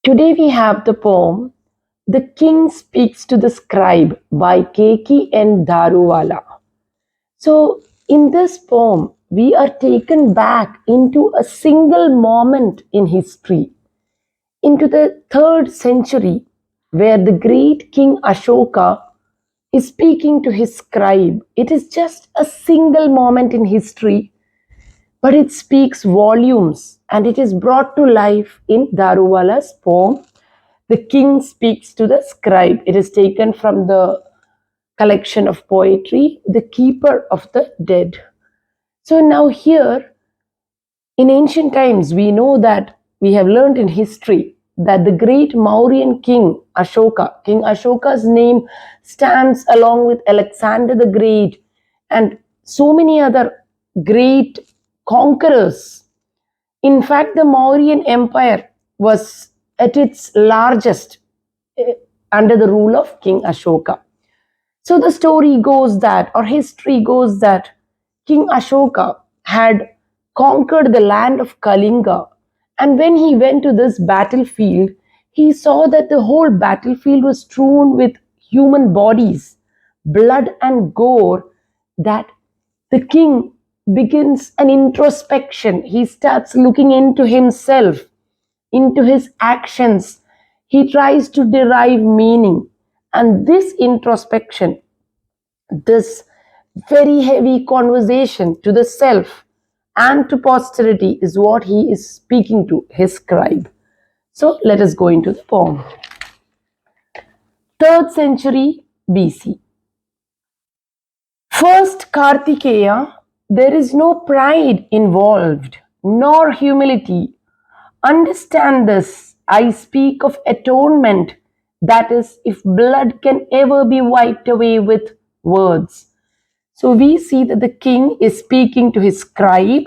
Today we have the poem The King Speaks to the Scribe by Keki and Daruwalla. So, in this poem, we are taken back into a single moment in history, into the 3rd century, where the great King Ashoka is speaking to his scribe. It is just a single moment in history, but it speaks volumes and it is brought to life in Daruwalla's poem The King Speaks to the Scribe. It is taken from the collection of poetry, The Keeper of the Dead. So now here, in ancient times, we know that we have learned in history that the great Mauryan King Ashoka's name stands along with Alexander the Great and so many other great conquerors. In fact, the Mauryan Empire was at its largest under the rule of King Ashoka. So the story goes that, or history goes that, King Ashoka had conquered the land of Kalinga. And when he went to this battlefield, he saw that the whole battlefield was strewn with human bodies, blood and gore, that the king begins an introspection. He starts looking into himself, into his actions. He tries to derive meaning. And this introspection, this very heavy conversation to the self and to posterity is what he is speaking to his scribe. So let us go into the poem. 3rd century BC. First Kartikeya, there is no pride involved, nor humility. Understand this, I speak of atonement, that is, if blood can ever be wiped away with words. So we see that the king is speaking to his scribe.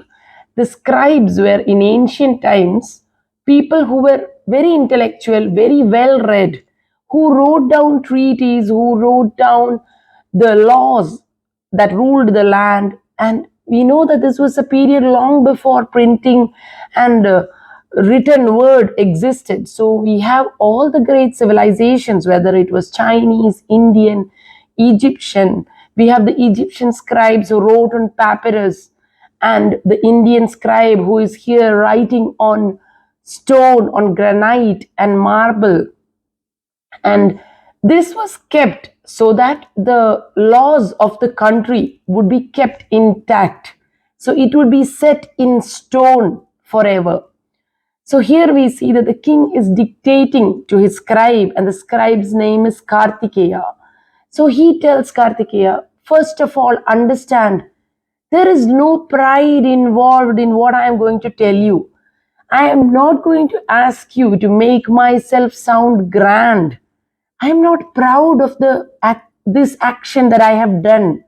The scribes were in ancient times people who were very intellectual, very well read, who wrote down treaties, who wrote down the laws that ruled the land. And we know that this was a period long before printing and written word existed. So we have all the great civilizations, whether it was Chinese, Indian, Egyptian. We have the Egyptian scribes who wrote on papyrus, and the Indian scribe who is here writing on stone, on granite and marble. And this was kept so that the laws of the country would be kept intact. So it would be set in stone forever. So here we see that the king is dictating to his scribe, and the scribe's name is Kartikeya. So he tells Kartikeya, first of all, understand there is no pride involved in what I am going to tell you. I am not going to ask you to make myself sound grand. I am not proud of this action that I have done,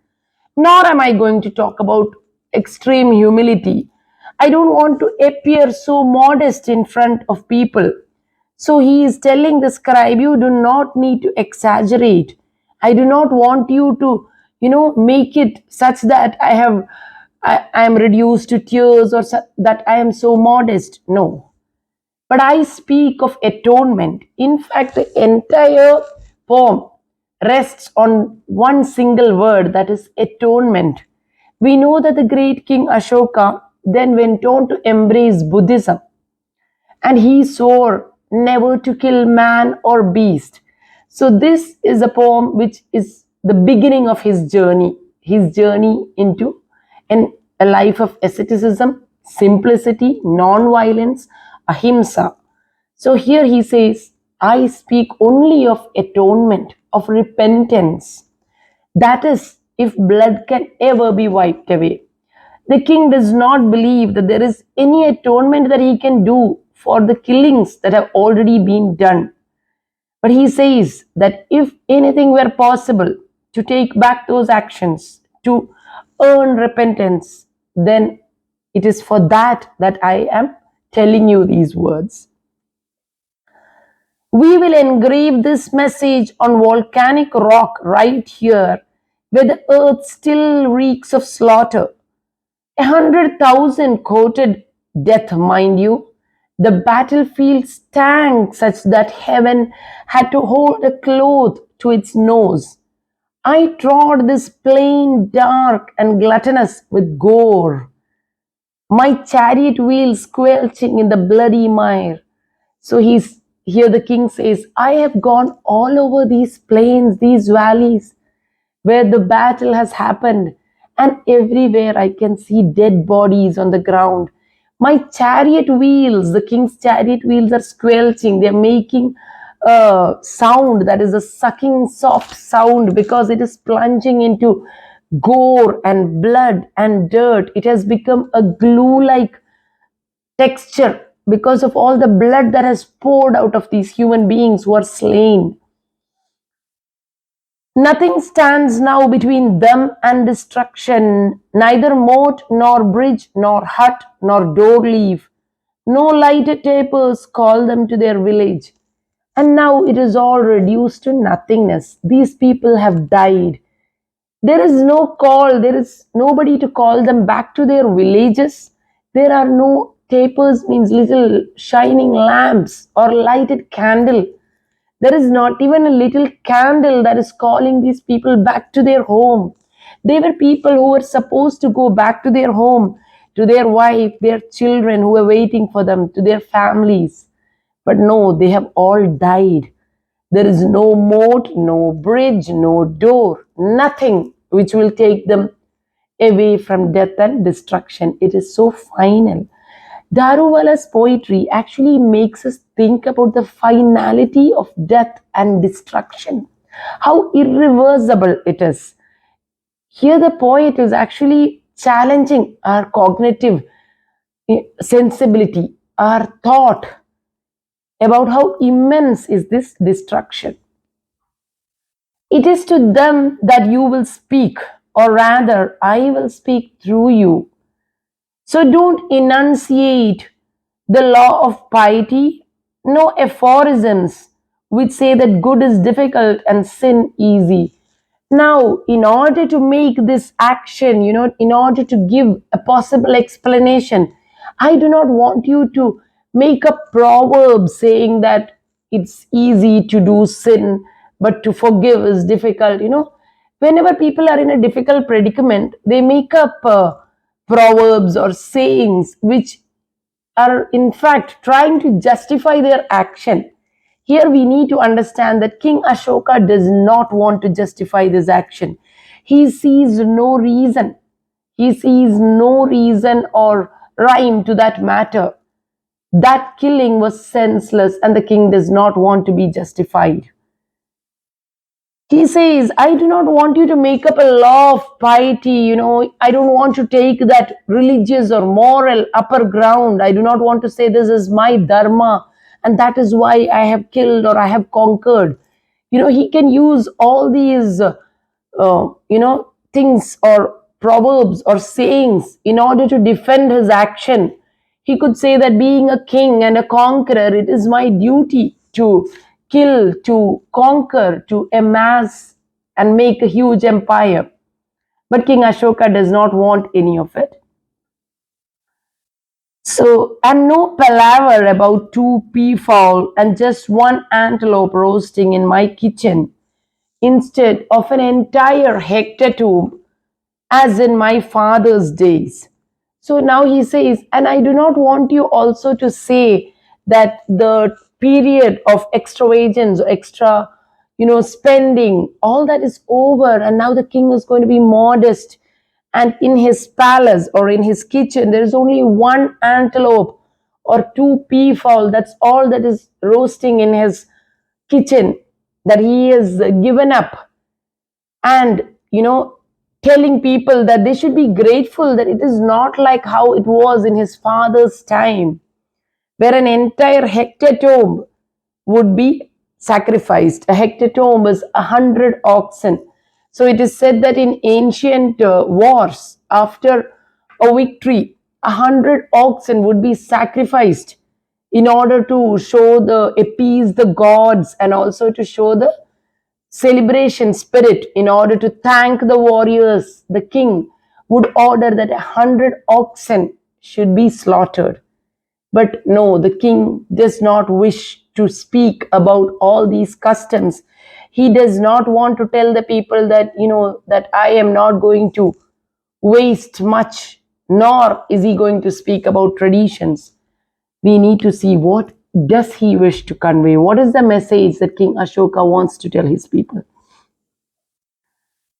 nor am I going to talk about extreme humility. I don't want to appear so modest in front of people. So he is telling the scribe, you do not need to exaggerate. I do not want you to, make it such that I am reduced to tears, or that I am so modest. No. But I speak of atonement. In fact, the entire poem rests on one single word, that is atonement. We know that the great King Ashoka then went on to embrace Buddhism, and he swore never to kill man or beast. So this is a poem which is the beginning of his journey into a life of asceticism, simplicity, non-violence, ahimsa. So here he says, I speak only of atonement, of repentance. That is, if blood can ever be wiped away. The king does not believe that there is any atonement that he can do for the killings that have already been done. But he says that if anything were possible to take back those actions, to earn repentance, then it is for that I am telling you these words. We will engrave this message on volcanic rock right here, where the earth still reeks of slaughter. 100,000 quoted death, mind you, The battlefield stank such that heaven had to hold a cloth to its nose. I trod this plain dark and gluttonous with gore, my chariot wheels squelching in the bloody mire. So he's here the king says, I have gone all over these plains, these valleys, where the battle has happened, and everywhere I can see dead bodies on the ground. My chariot wheels, the king's chariot wheels are squelching, they're making a sound that is a sucking soft sound because it is plunging into gore and blood and dirt. It has become a glue like texture because of all the blood that has poured out of these human beings who are slain. Nothing stands now between them and destruction, neither moat, nor bridge, nor hut, nor door leaf. No lighted tapers call them to their village. And now it is all reduced to nothingness. These people have died. There is no call, there is nobody to call them back to their villages. There are no tapers, means little shining lamps or lighted candle. There is not even a little candle that is calling these people back to their home. They were people who were supposed to go back to their home, to their wife, their children who were waiting for them, to their families. But no, they have all died. There is no moat, no bridge, no door, nothing which will take them away from death and destruction. It is so final. Daruwalla's poetry actually makes us think about the finality of death and destruction, how irreversible it is. Here, the poet is actually challenging our cognitive sensibility, our thought about how immense is this destruction. It is to them that you will speak, or rather, I will speak through you. So don't enunciate the law of piety, no aphorisms which say that good is difficult and sin easy. Now, in order to make this action, in order to give a possible explanation, I do not want you to make a proverb saying that it's easy to do sin, but to forgive is difficult. Whenever people are in a difficult predicament, they make up proverbs or sayings which are in fact trying to justify their action. Here we need to understand that King Ashoka does not want to justify this action. He sees no reason. He sees no reason or rhyme to that matter. That killing was senseless and the king does not want to be justified. He says, I do not want you to make up a law of piety. I don't want to take that religious or moral upper ground. I do not want to say this is my dharma and that is why I have killed or I have conquered. He can use all these, things or proverbs or sayings in order to defend his action. He could say that being a king and a conqueror, it is my duty to kill, to conquer, to amass and make a huge empire. But King Ashoka does not want any of it. So, and no palaver about 2 peafowl and just 1 antelope roasting in my kitchen instead of an entire hectare as in my father's days. So now he says, and I do not want you also to say that the period of extravagance, extra, spending, all that is over, and now the king is going to be modest. And in his palace or in his kitchen, there is only 1 antelope or 2 peafowl. That's all that is roasting in his kitchen that he has given up. And, telling people that they should be grateful that it is not like how it was in his father's time, where an entire hectare would be sacrificed. A hectare is 100 oxen. So it is said that in ancient wars, after a victory, 100 oxen would be sacrificed in order to appease the gods and also to show the celebration spirit. In order to thank the warriors, the king would order that 100 oxen should be slaughtered. But no, the king does not wish to speak about all these customs. He does not want to tell the people that, that I am not going to waste much, nor is he going to speak about traditions. We need to see what does he wish to convey. What is the message that King Ashoka wants to tell his people?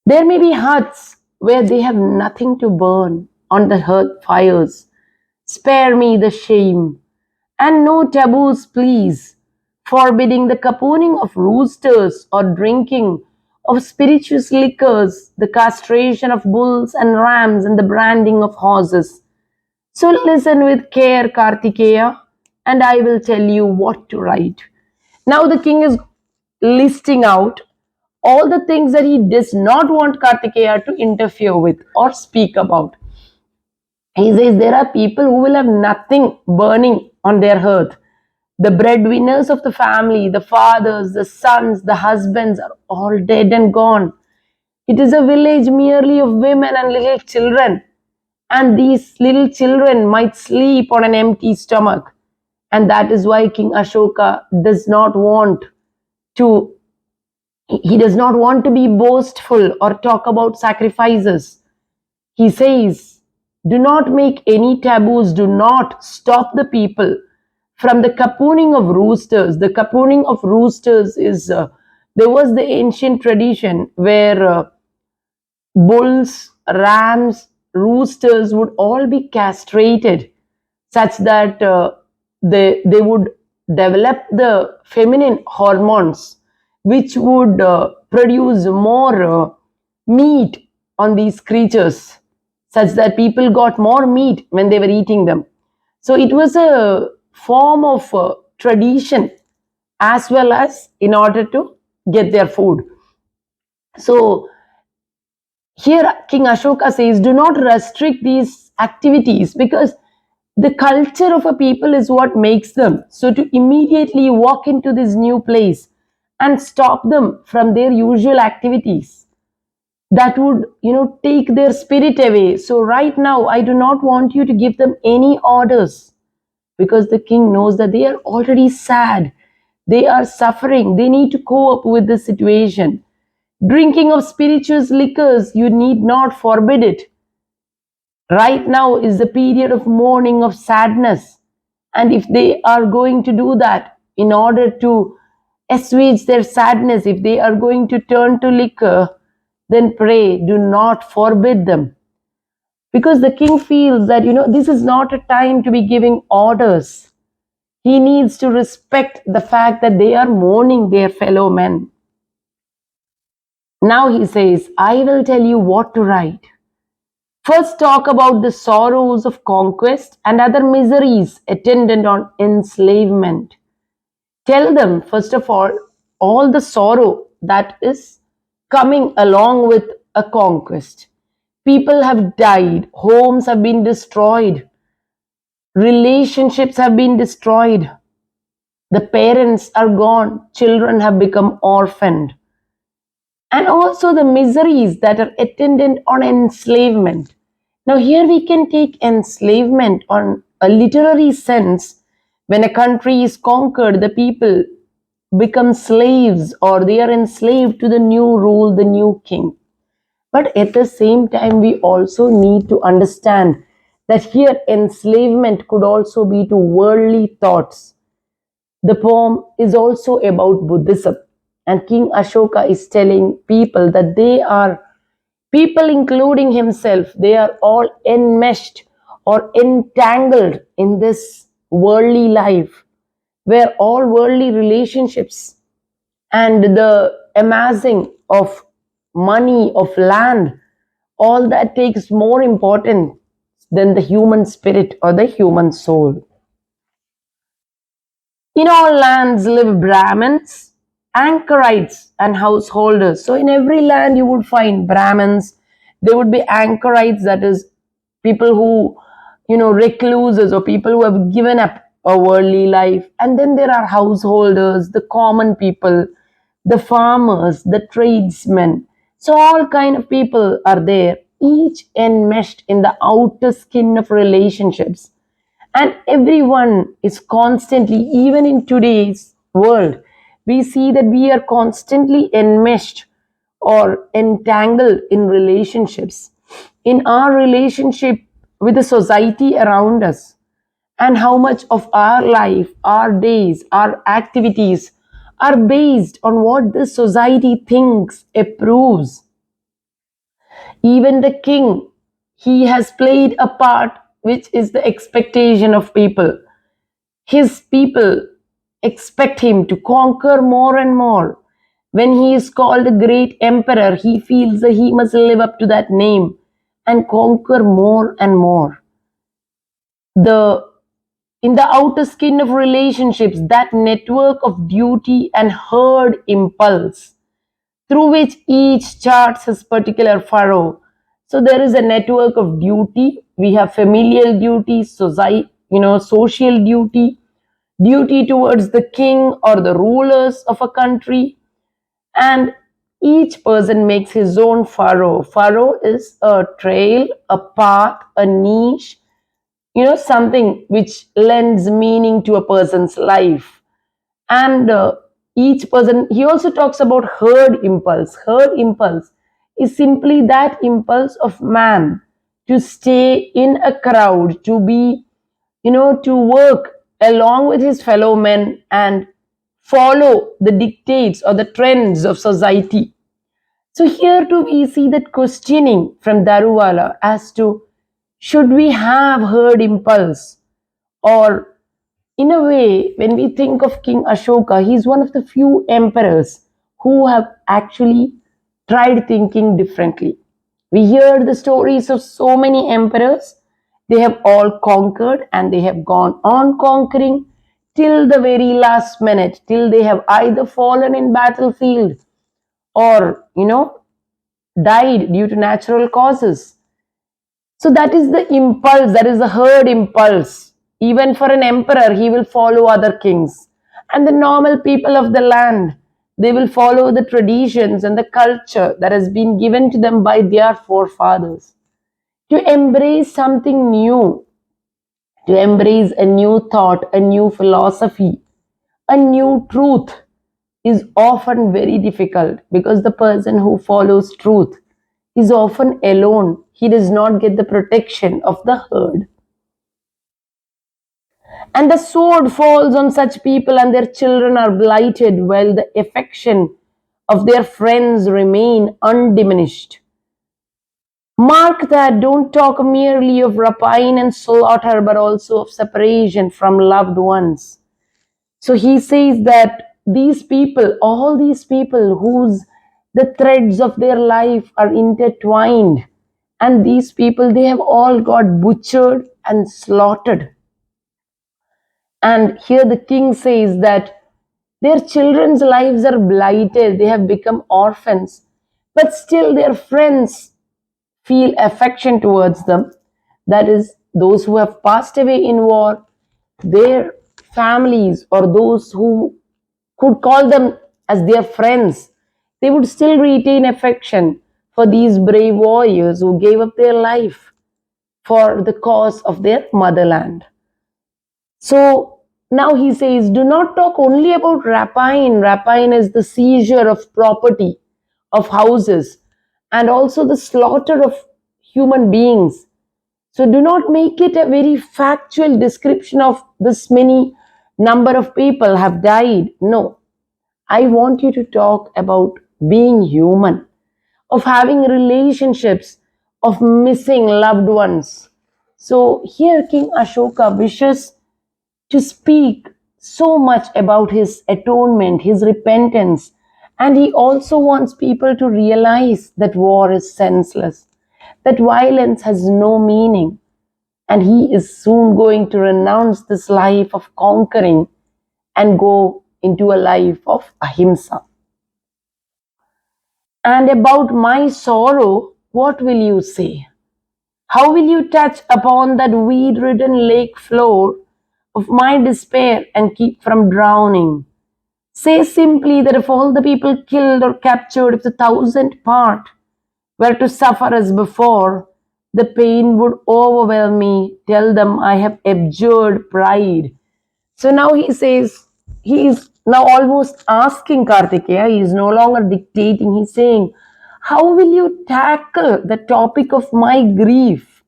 There may be huts where they have nothing to burn on the hearth fires. Spare me the shame. And no taboos, please, forbidding the capooning of roosters or drinking of spirituous liquors, the castration of bulls and rams, and the branding of horses. So listen with care, Kartikeya, and I will tell you what to write. Now the king is listing out all the things that he does not want Kartikeya to interfere with or speak about. He says there are people who will have nothing burning on their hearth. The breadwinners of the family, the fathers, the sons, the husbands are all dead and gone. It is a village merely of women and little children. And these little children might sleep on an empty stomach. And that is why King Ashoka does not want to he does not want to be boastful or talk about sacrifices. He says, do not make any taboos, do not stop the people from the capooning of roosters. The capooning of roosters is, there was the ancient tradition where bulls, rams, roosters would all be castrated such that they would develop the feminine hormones which would produce more meat on these creatures such that people got more meat when they were eating them. So it was a form of tradition as well as in order to get their food. So here King Ashoka says, do not restrict these activities because the culture of a people is what makes them. So to immediately walk into this new place and stop them from their usual activities, that would, take their spirit away. So right now, I do not want you to give them any orders because the king knows that they are already sad. They are suffering. They need to cope with the situation. Drinking of spirituous liquors, you need not forbid it. Right now is the period of mourning, of sadness. And if they are going to do that in order to assuage their sadness, if they are going to turn to liquor, then pray, do not forbid them. Because the king feels that, this is not a time to be giving orders. He needs to respect the fact that they are mourning their fellow men. Now he says, I will tell you what to write. First, talk about the sorrows of conquest and other miseries attendant on enslavement. Tell them, first of all the sorrow that is coming along with a conquest. People have died, homes have been destroyed, relationships have been destroyed, the parents are gone, children have become orphaned, and also the miseries that are attendant on enslavement. Now, here we can take enslavement on a literary sense. When a country is conquered, the people become slaves or they are enslaved to the new rule, the new king. But at the same time, we also need to understand that here enslavement could also be to worldly thoughts. The poem is also about Buddhism, and King Ashoka is telling people that they are people, including himself, they are all enmeshed or entangled in this worldly life where all worldly relationships and the amassing of money, of land, all that takes more importance than the human spirit or the human soul. In all lands live Brahmins, anchorites, and householders. So, in every land, you would find Brahmins. There would be anchorites, that is, people who, recluses or people who have given up a worldly life. And then there are householders, the common people, the farmers, the tradesmen. So, all kind of people are there, each enmeshed in the outer skin of relationships. And everyone is constantly, even in today's world, we see that we are constantly enmeshed or entangled in relationships, in our relationship with the society around us, and how much of our life, our days, our activities are based on what the society thinks, approves. Even the king, he has played a part which is the expectation of people. His people expect him to conquer more and more. When he is called a great emperor, he feels that he must live up to that name and conquer more and more. The in the outer skin of relationships, that network of duty and herd impulse through which each charts his particular furrow. So there is a network of duty. We have familial duty, society, social duty, duty towards the king or the rulers of a country, and each person makes his own furrow. Furrow is a trail, a path, a niche, something which lends meaning to a person's life. And each person, he also talks about herd impulse. Herd impulse is simply that impulse of man to stay in a crowd, to be, to work along with his fellow men and follow the dictates or the trends of society. So here too we see that questioning from Daruwalla as to should we have herd impulse, or in a way, when we think of King Ashoka, he's one of the few emperors who have actually tried thinking differently. We hear the stories of so many emperors. They have all conquered and they have gone on conquering till the very last minute, till they have either fallen in battlefield or, died due to natural causes. So that is the impulse, that is the herd impulse. Even for an emperor, he will follow other kings. And the normal people of the land, they will follow the traditions and the culture that has been given to them by their forefathers. To embrace something new, to embrace a new thought, a new philosophy, a new truth is often very difficult because the person who follows truth is often alone. He does not get the protection of the herd. And the sword falls on such people, and their children are blighted, while the affection of their friends remain undiminished. Mark that, don't talk merely of rapine and slaughter, but also of separation from loved ones. So he says that these people, all these people whose the threads of their life are intertwined, and these people, they have all got butchered and slaughtered. And here the king says that their children's lives are blighted, they have become orphans, but still their friends feel affection towards them. That is, those who have passed away in war, their families, or those who could call them as their friends, they would still retain affection for these brave warriors who gave up their life for the cause of their motherland. So now he says, do not talk only about rapine. Rapine is the seizure of property, of houses, and also the slaughter of human beings. So do not make it a very factual description of this many number of people have died. No, I want you to talk about being human, of having relationships, of missing loved ones. So here King Ashoka wishes to speak so much about his atonement, his repentance, and he also wants people to realize that war is senseless, that violence has no meaning, and he is soon going to renounce this life of conquering and go into a life of ahimsa. And about my sorrow, what will you say? How will you touch upon that weed-ridden lake floor of my despair and keep from drowning? Say simply that if all the people killed or captured, if the 1,000th part were to suffer as before, the pain would overwhelm me. Tell them I have abjured pride. So now he says, he is now almost asking Kartikeya, he is no longer dictating, he's saying, how will you tackle the topic of my grief?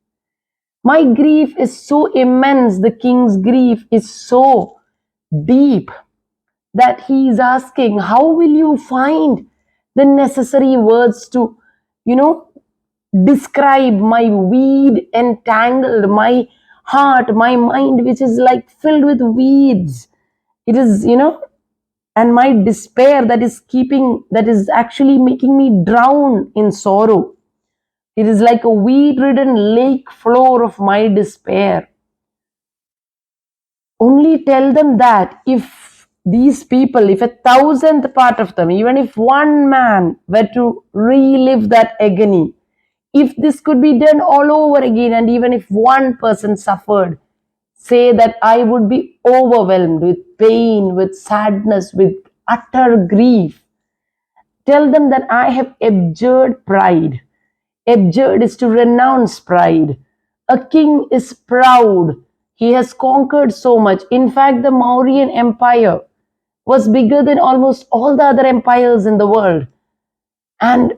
My grief is so immense, the king's grief is so deep that he is asking, how will you find the necessary words to, you know, describe my weed entangled, my heart, my mind, which is like filled with weeds. It is, and my despair that is actually making me drown in sorrow. It is like a weed ridden lake floor of my despair. Only tell them that if these people, if a thousandth part of them, even if one man were to relive that agony, if this could be done all over again, and even if one person suffered, say that I would be overwhelmed with pain, with sadness, with utter grief. Tell them that I have abjured pride. Abjured is to renounce pride. A king is proud. He has conquered so much. In fact, the Mauryan Empire was bigger than almost all the other empires in the world. And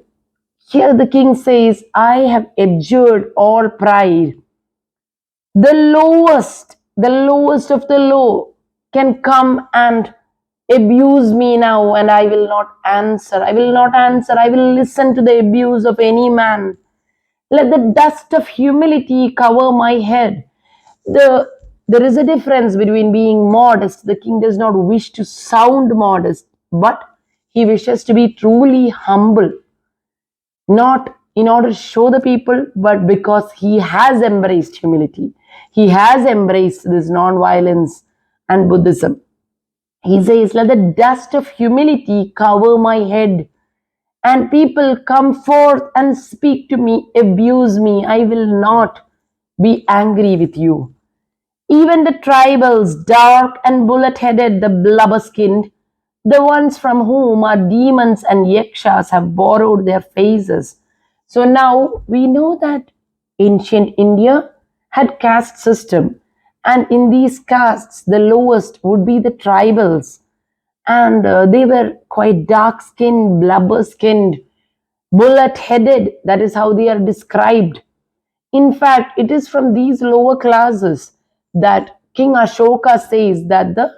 here the king says, I have abjured all pride. The lowest of the low can come and abuse me now, and I will not answer. I will not answer. I will listen to the abuse of any man. Let the dust of humility cover my head. There is a difference between being modest. The king does not wish to sound modest, but he wishes to be truly humble. Not in order to show the people, but because he has embraced humility. He has embraced this non-violence and Buddhism. He says, let the dust of humility cover my head, and people come forth and speak to me, abuse me. I will not be angry with you. Even the tribals, dark and bullet-headed, the blubber-skinned, the ones from whom our demons and yakshas have borrowed their faces. So now we know that ancient India had caste system, and in these castes the lowest would be the tribals, and they were quite dark-skinned, blubber-skinned, bullet-headed. That is how they are described. In fact, it is from these lower classes that King Ashoka says that the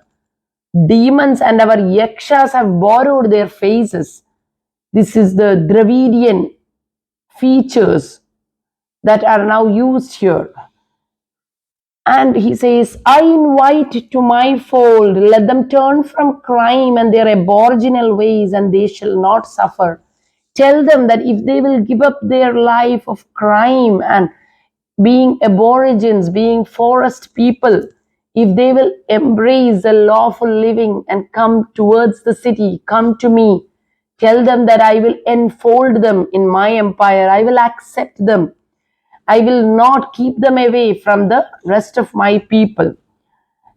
demons and our yakshas have borrowed their faces. This is the Dravidian features that are now used here. And he says, I invite to my fold, let them turn from crime and their aboriginal ways, and they shall not suffer. Tell them that if they will give up their life of crime and being aborigines, being forest people, if they will embrace the lawful living and come towards the city, come to me, tell them that I will enfold them in my empire. I will accept them. I will not keep them away from the rest of my people.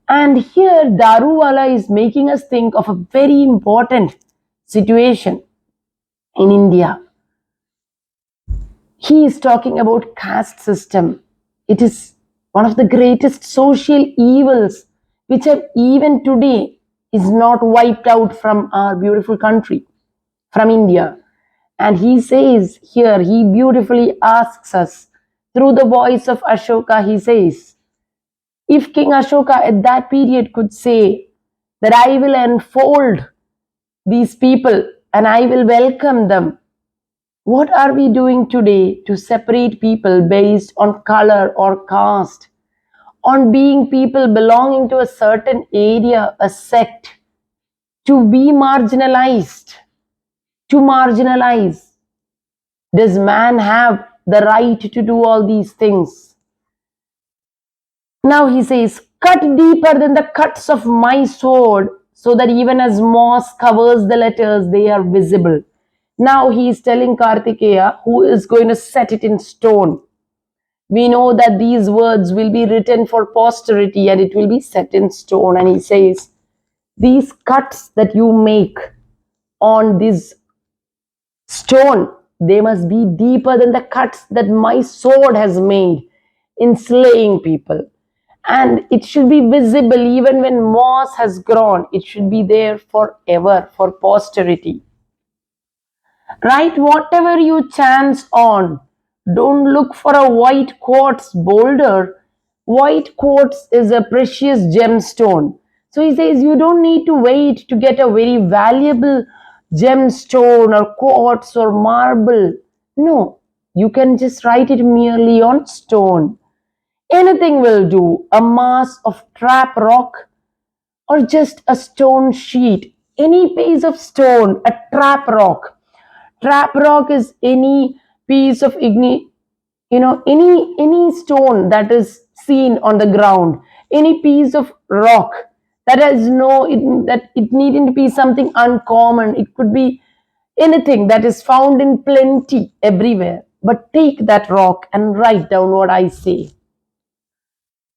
And here Daruwalla is making us think of a very important situation in India. He is talking about caste system. It is one of the greatest social evils which have even today is not wiped out from our beautiful country, from India. And he says here, he beautifully asks us through the voice of Ashoka, he says, if King Ashoka at that period could say that I will enfold these people and I will welcome them, what are we doing today to separate people based on color or caste, on being people belonging to a certain area, a sect, to be marginalized, to marginalize? Does man have the right to do all these things? Now he says, cut deeper than the cuts of my sword, so that even as moss covers the letters, they are visible. Now he is telling Kartikeya, who is going to set it in stone. We know that these words will be written for posterity and it will be set in stone. And he says, these cuts that you make on this stone, They must be deeper than the cuts that my sword has made in slaying people. And it should be visible even when moss has grown. It should be there forever, for posterity. Write whatever you chance on. Don't look for a white quartz boulder. White quartz is a precious gemstone. So he says you don't need to wait to get a very valuable gemstone or quartz or marble. No, you can just write it merely on stone. Anything will do. A mass of trap rock or just a stone sheet. Any piece of stone, a trap rock. Trap rock is any piece of any stone that is seen on the ground, any piece of rock that has that it needing to be something uncommon. It could be anything that is found in plenty everywhere. But take that rock and write down what I say.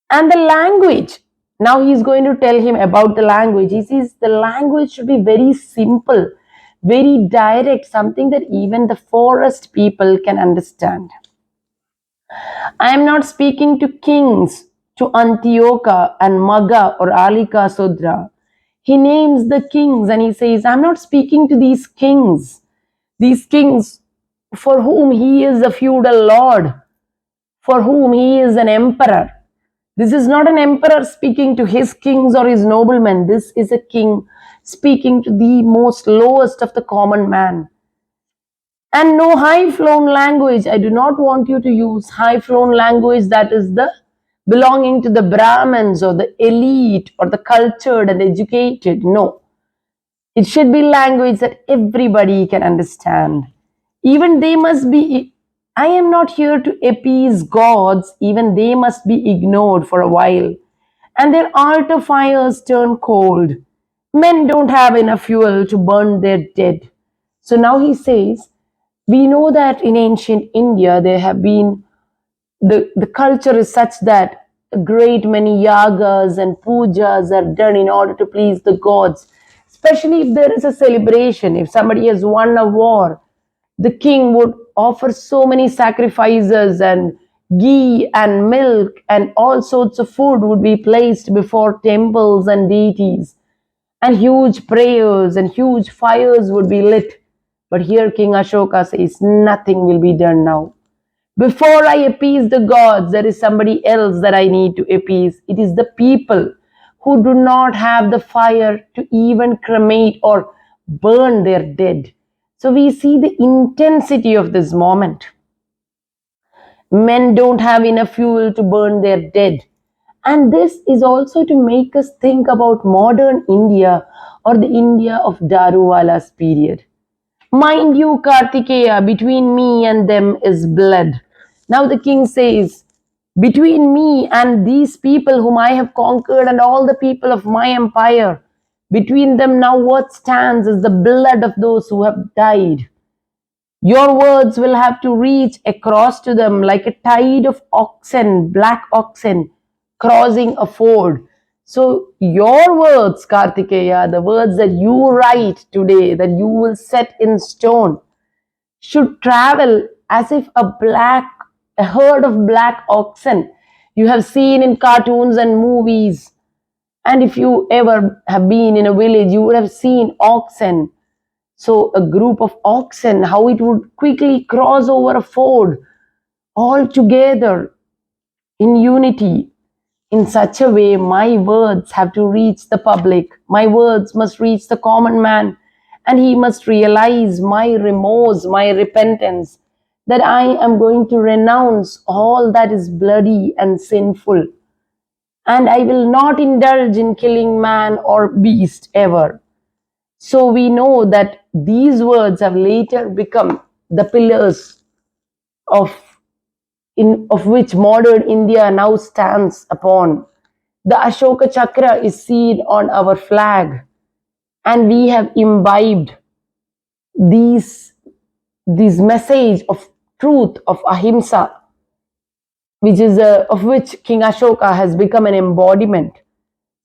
And the language. Now he's going to tell him about the language. He says the language should be very simple, very direct, something that even the forest people can understand. I am not speaking to kings, to Antiocha and Maga or Alika Sudra. He names the kings and he says, I'm not speaking to these kings for whom he is a feudal lord, for whom he is an emperor. This is not an emperor speaking to his kings or his noblemen. This is a king speaking to the most lowest of the common man. And no high-flown language. I do not want you to use high-flown language that is the belonging to the Brahmins or the elite or the cultured and educated. No. It should be language that everybody can understand. Even they must be, I am not here to appease gods, even they must be ignored for a while. And their altar fires turn cold. Men don't have enough fuel to burn their dead. So now he says, we know that in ancient India there have been, the culture is such that a great many yagas and pujas are done in order to please the gods. Especially if there is a celebration, if somebody has won a war, the king would offer so many sacrifices, and ghee and milk and all sorts of food would be placed before temples and deities, and huge prayers and huge fires would be lit. But here King Ashoka says nothing will be done now. Before I appease the gods, there is somebody else that I need to appease. It is the people who do not have the fire to even cremate or burn their dead. So we see the intensity of this moment. Men don't have enough fuel to burn their dead. And this is also to make us think about modern India or the India of Daruwalla's period. Mind you, Kartikeya, between me and them is blood. Now the king says, between me and these people whom I have conquered and all the people of my empire, between them now what stands is the blood of those who have died. Your words will have to reach across to them like a tide of oxen, black oxen, crossing a ford. So your words, Kartikeya, the words that you write today, that you will set in stone, should travel as if a herd of black oxen you have seen in cartoons and movies. And if you ever have been in a village, you would have seen oxen. So a group of oxen, how it would quickly cross over a ford all together in unity. In such a way, my words have to reach the public. My words must reach the common man, and he must realize my remorse, my repentance, that I am going to renounce all that is bloody and sinful. And I will not indulge in killing man or beast ever. So we know that these words have later become the pillars of which modern India now stands upon. The Ashoka Chakra is seen on our flag, and we have imbibed these message of truth, of ahimsa, which is of which King Ashoka has become an embodiment.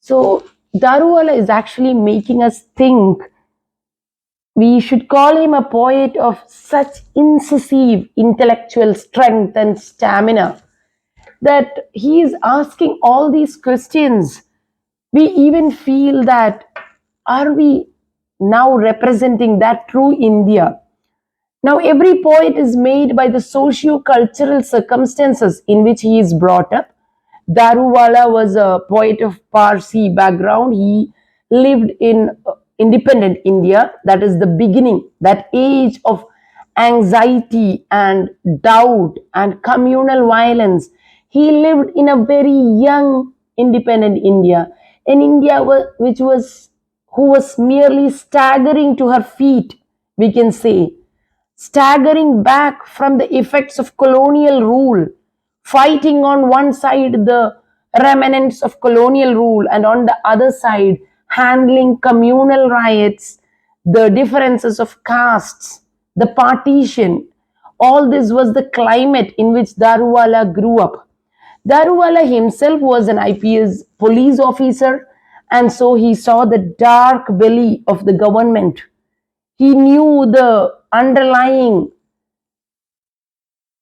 So Daruwalla is actually making us think we should call him a poet of such incisive intellectual strength and stamina that he is asking all these questions. We even feel that, are we now representing that true India? Now, every poet is made by the socio-cultural circumstances in which he is brought up. Daruwalla was a poet of Parsi background. He lived in independent India. That is the beginning, that age of anxiety and doubt and communal violence. He lived in a very young independent India, an India which was who was merely staggering to her feet, we can say, staggering back from the effects of colonial rule, fighting on one side the remnants of colonial rule, and on the other side, handling communal riots, the differences of castes, the partition. All this was the climate in which Daruwalla grew up. Daruwalla himself was an IPS police officer, and so he saw the dark belly of the government. He knew the underlying,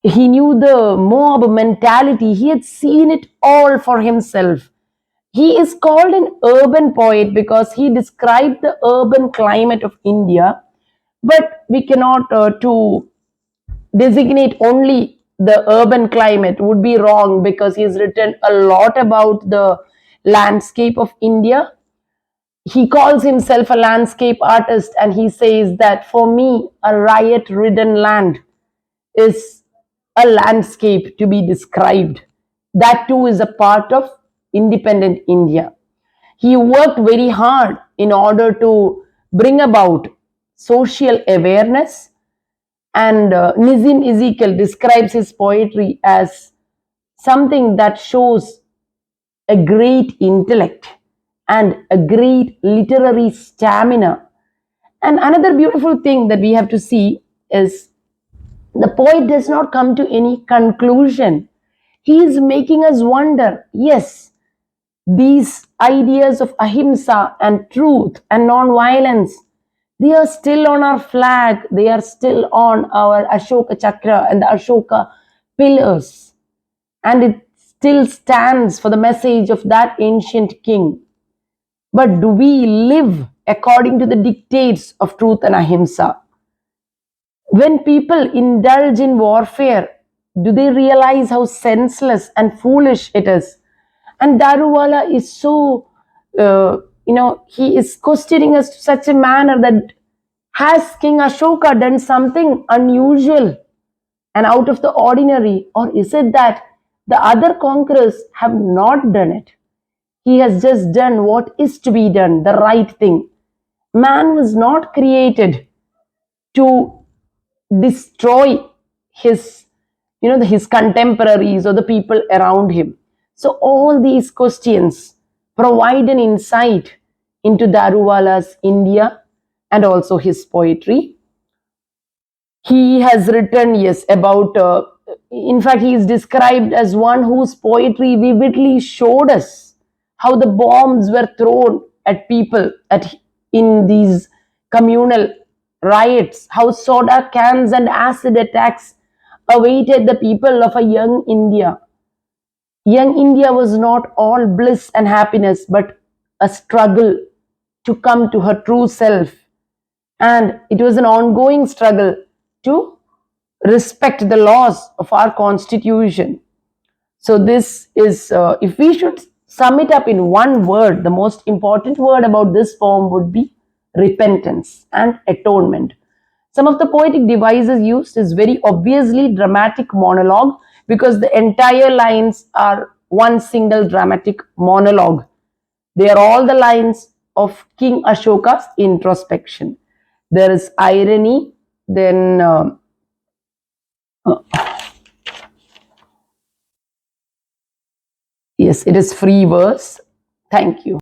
he knew the mob mentality. He had seen it all for himself. He is called an urban poet because he described the urban climate of India, but we cannot to designate only the urban climate would be wrong, because he's written a lot about the landscape of India. He calls himself a landscape artist, and he says that for me, a riot ridden land is a landscape to be described. That too is a part of independent India. He worked very hard in order to bring about social awareness, and Nizim Ezekiel describes his poetry as something that shows a great intellect and a great literary stamina. And another beautiful thing that we have to see is the poet does not come to any conclusion. He is making us wonder, yes, these ideas of ahimsa and truth and non-violence, they are still on our flag, they are still on our Ashoka chakra and the Ashoka pillars, and it still stands for the message of that ancient king. But do we live according to the dictates of truth and ahimsa? When people indulge in warfare, do they realize how senseless and foolish it is? And Daruwalla is so, he is questioning us to such a manner that, has King Ashoka done something unusual and out of the ordinary, or is it that the other conquerors have not done it? He has just done what is to be done, the right thing. Man was not created to destroy his, his contemporaries or the people around him. So all these questions provide an insight into Daruwalla's India and also his poetry. He has written, yes, about, in fact, he is described as one whose poetry vividly showed us how the bombs were thrown at people in these communal riots, how soda cans and acid attacks awaited the people of a young India. Young India was not all bliss and happiness, but a struggle to come to her true self. And it was an ongoing struggle to respect the laws of our constitution. So, this is, if we should sum it up in one word, the most important word about this poem would be repentance and atonement. Some of the poetic devices used is very obviously dramatic monologue, because the entire lines are one single dramatic monologue. They are all the lines of King Ashoka's introspection. There is irony, then yes, it is free verse. Thank you.